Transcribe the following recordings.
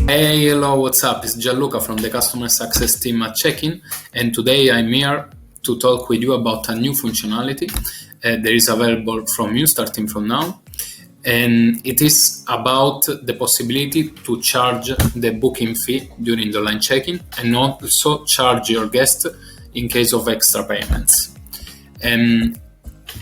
Hey, hello, what's up? It's Gianluca from the Customer Success team at Chekin, and today I'm here to talk with you about a new functionality that is available from you starting from now. And it is about the possibility to charge the booking fee during the online check-in and also charge your guest in case of extra payments. And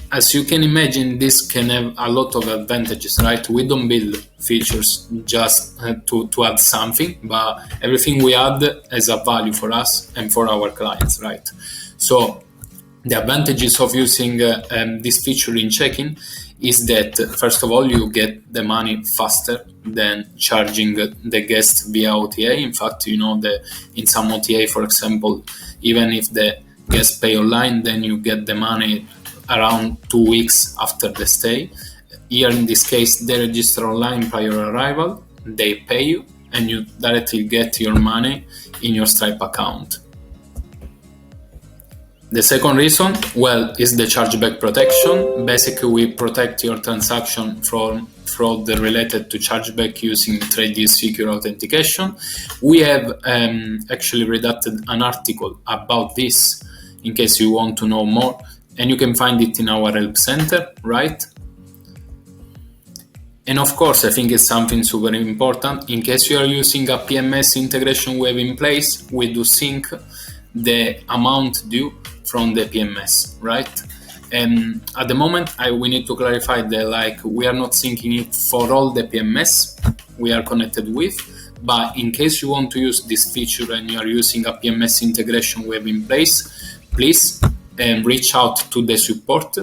as you can imagine, this can have a lot of advantages, right? We don't build features just to add something, but everything we add has a value for us and for our clients, right? So the advantages of using this feature in check-in is that, first of all, you get the money faster than charging the guest via OTA. In fact, in some OTA, for example, even if the guest pay online, then you get the money around 2 weeks after the stay. Here in this case, they register online prior arrival, they pay you, and you directly get your money in your Stripe account. The second reason, is the Chargeback Protection. Basically, we protect your transaction from fraud related to chargeback using 3D Secure Authentication. We have actually redacted an article about this in case you want to know more, and you can find it in our help center, right? And of course, I think it's something super important. In case you are using a PMS integration we have in place, we do sync the amount due from the PMS, right? And at the moment, we need to clarify that we are not syncing it for all the PMS we are connected with, but in case you want to use this feature and you are using a PMS integration we have in place, please reach out to the support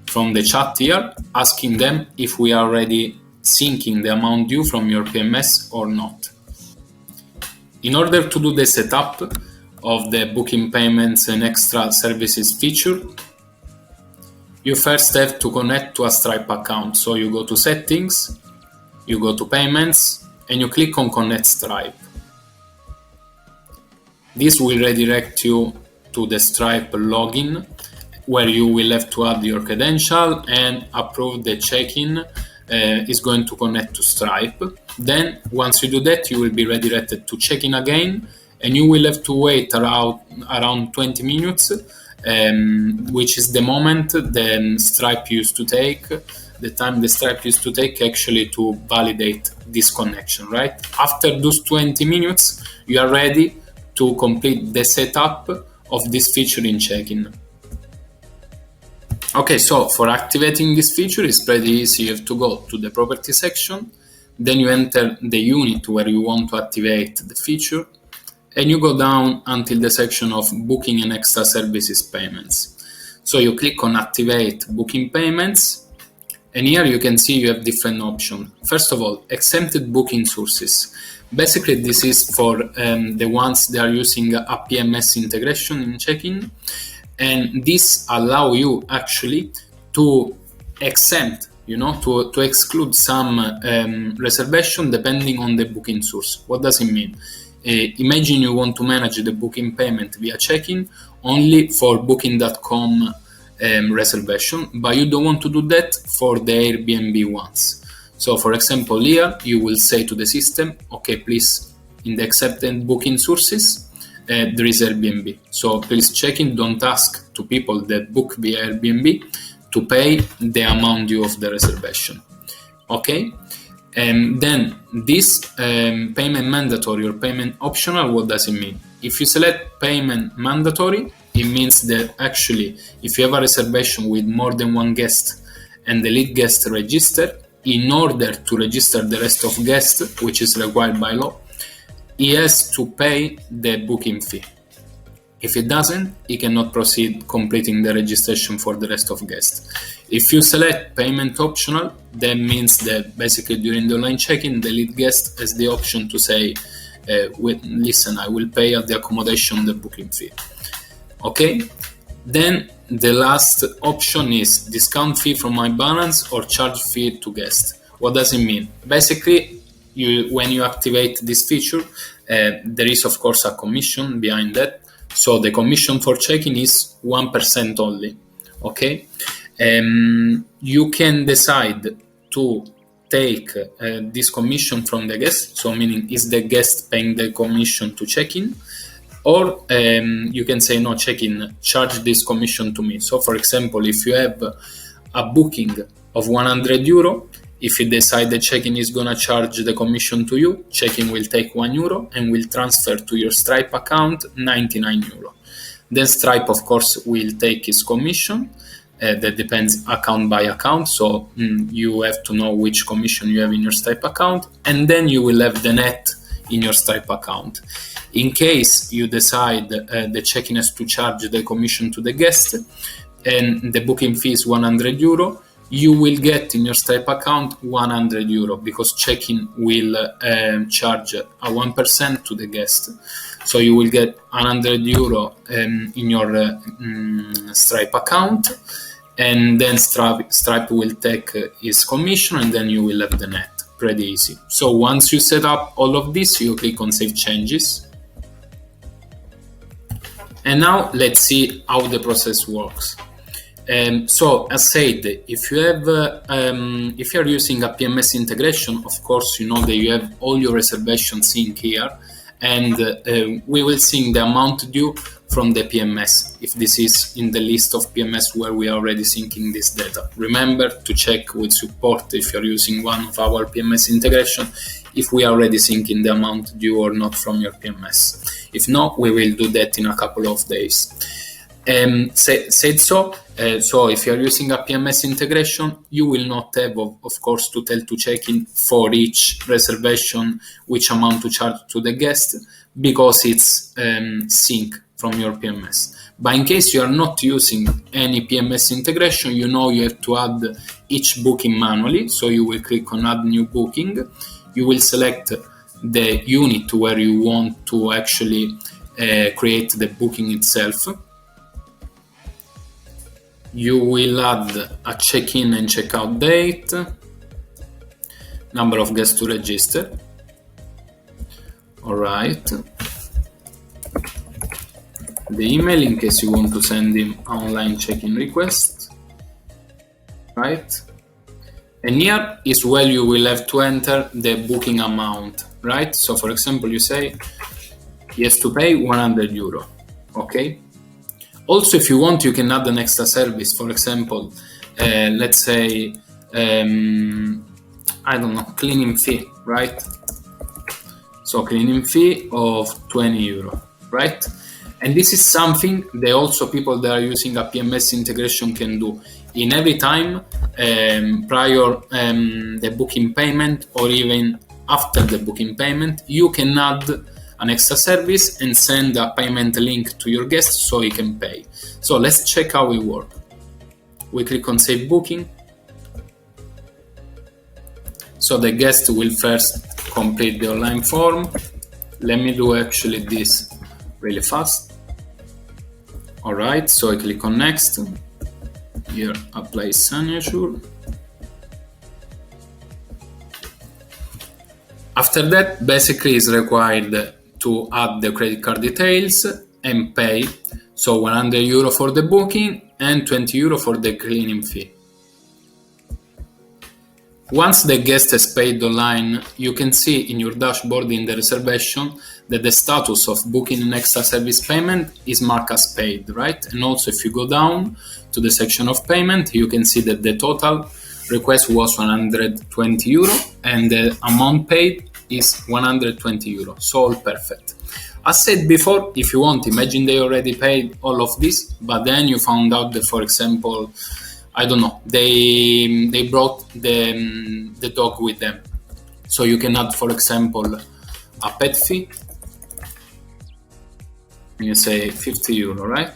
from the chat here, asking them if we are already syncing the amount due from your PMS or not. In order to do the setup of the booking payments and extra services feature, you first have to connect to a Stripe account. So you go to settings, you go to payments, and you click on connect Stripe. This will redirect you to the Stripe login, where you will have to add your credential and approve the check-in is going to connect to Stripe. Then once you do that, you will be redirected to check-in again, and you will have to wait around 20 minutes, which is the moment the Stripe used to take, the time the Stripe used to take actually to validate this connection, right? After those 20 minutes, you are ready to complete the setup of this feature in check-in. Okay, so for activating this feature, it's pretty easy. You have to go to the property section, then you enter the unit where you want to activate the feature, and you go down until the section of booking and extra services payments. So you click on activate booking payments, and here you can see you have different options. First of all, exempted booking sources. Basically, this is for the ones that are using a PMS integration in check-in, and this allow you actually to exempt, to exclude some reservation depending on the booking source. What does it mean? Imagine you want to manage the booking payment via check-in only for booking.com reservation, but you don't want to do that for the Airbnb ones. So for example, here you will say to the system, okay, please, in the accepted booking sources, there is Airbnb. So please check-in, don't ask to people that book via Airbnb to pay the amount due of the reservation. Okay? And then this payment mandatory or payment optional, what does it mean? If you select payment mandatory, it means that actually if you have a reservation with more than one guest and the lead guest register, in order to register the rest of guests, which is required by law, he has to pay the booking fee. If it doesn't, he cannot proceed completing the registration for the rest of guests. If you select payment optional, that means that basically during the online check-in, the lead guest has the option to say, listen, I will pay at the accommodation the booking fee. Okay? Then the last option is discount fee from my balance or charge fee to guest. What does it mean? Basically, when you activate this feature, there is of course a commission behind that. So the commission for check-in is 1% only. Okay, you can decide to take this commission from the guest, so meaning is the guest paying the commission to Chekin, or you can say, no, Chekin, charge this commission to me. So for example, if you have a booking of 100 euro, if you decide that Chekin is going to charge the commission to you, Chekin will take 1 euro and will transfer to your Stripe account 99 euro. Then Stripe, of course, will take his commission. That depends account by account, so you have to know which commission you have in your Stripe account, and then you will have the net in your Stripe account. In case you decide the Chekin has to charge the commission to the guest and the booking fee is 100 euro, you will get in your Stripe account 100 euro because Chekin will charge a 1% to the guest. So you will get 100 euro in your Stripe account, and then Stripe will take his commission, and then you will have the net. Pretty easy. So once you set up all of this, you click on Save Changes. And now let's see how the process works. So as said, if you have, if you are using a PMS integration, of course you know that you have all your reservations synced here, and we will sync the amount due from the PMS if this is in the list of PMS where we are already syncing this data. Remember to check with support if you're using one of our PMS integration if we are already syncing the amount due or not from your PMS. If not, we will do that in a couple of days. So if you are using a PMS integration, you will not have, of course, to tell to Chekin for each reservation which amount to charge to the guest, because it's sync from your PMS. But in case you are not using any PMS integration, you know you have to add each booking manually. So you will click on Add New Booking. You will select the unit where you want to actually create the booking itself. You will add a check-in and check-out date, number of guests to register. All right. The email in case you want to send him online check-in request. Right. And here is where you will have to enter the booking amount, right? So for example, you say he has to pay 100 euro. Okay. Also, if you want, you can add an extra service. For example, let's say, I don't know, cleaning fee, right? So cleaning fee of 20 euro, right? And this is something that also people that are using a PMS integration can do. In every time prior the booking payment or even after the booking payment, you can add an extra service and send a payment link to your guest so he can pay. So let's check how it works. We click on Save Booking. So the guest will first complete the online form. Let me do actually this really fast. All right, so I click on Next. Here, apply signature. After that, basically is required to add the credit card details and pay. So 100 euro for the booking and 20 euro for the cleaning fee. Once the guest has paid online, you can see in your dashboard in the reservation that the status of booking an extra service payment is marked as paid, right? And also if you go down to the section of payment, you can see that the total request was 120 euro and the amount paid is 120 euro. So all perfect. As said before, if you want, imagine they already paid all of this, but then you found out that, for example, I don't know, they brought the dog with them. So you can add, for example, a pet fee. You say 50 euro, right?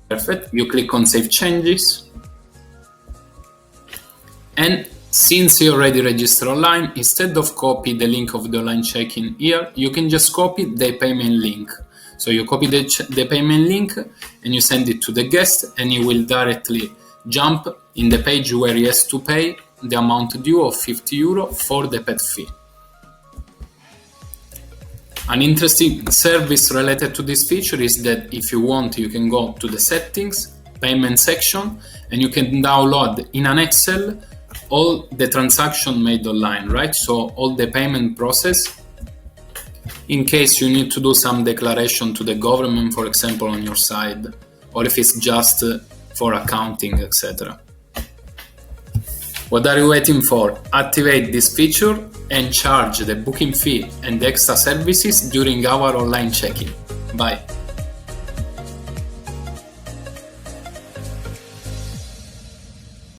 Perfect. You click on Save Changes. And since you already registered online, instead of copy the link of the online check-in here, you can just copy the payment link. So you copy the payment link and you send it to the guest, and he will directly jump in the page where he has to pay the amount due of 50 euro for the pet fee. An interesting service related to this feature is that if you want, you can go to the settings, payment section, and you can download in an Excel all the transaction made online, right? So all the payment process, in case you need to do some declaration to the government, for example, on your side, or if it's just for accounting, etc. What are you waiting for? Activate this feature and charge the booking fee and the extra services during our online check-in. Bye.